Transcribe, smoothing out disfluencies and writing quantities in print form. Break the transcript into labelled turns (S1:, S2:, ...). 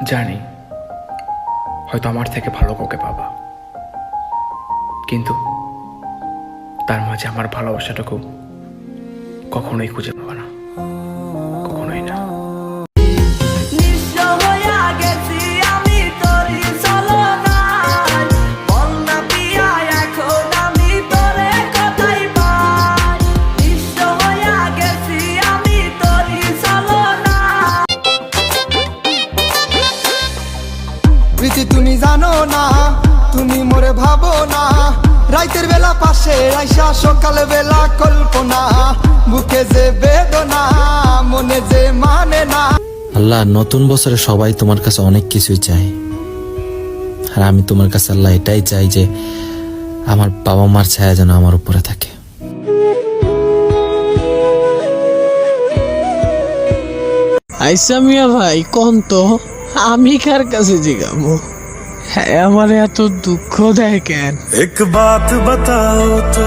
S1: জানি হয়তো আমার থেকে ভালো কাউকে পাবা, কিন্তু তার মাঝে আমার ভালোবাসাটুকু কখনোই খুঁজে পাবা না, কখনোই না।
S2: প্রীতি তুমি জানো না, তুমি মোরে ভাবো না, রাতের বেলা পাশে আইসা সকাল বেলা কল্পনা, বুকে যে বেদনা মনে যে মানে না।
S3: আল্লাহ, নতুন বছরে সবাই তোমার কাছে অনেক কিছুই চাই, আর আমি তোমার কাছে আল্লাহ এটাই চাই যে আমার বাবা মার ছায়া যেন আমার উপরে থাকে।
S4: আইসা মিয়া ভাই কোন তো আমি কার কাছে জিগামো? হ্যাঁ, আমার এত দুঃখ দেয় কেন?
S5: एक बात बताओ तो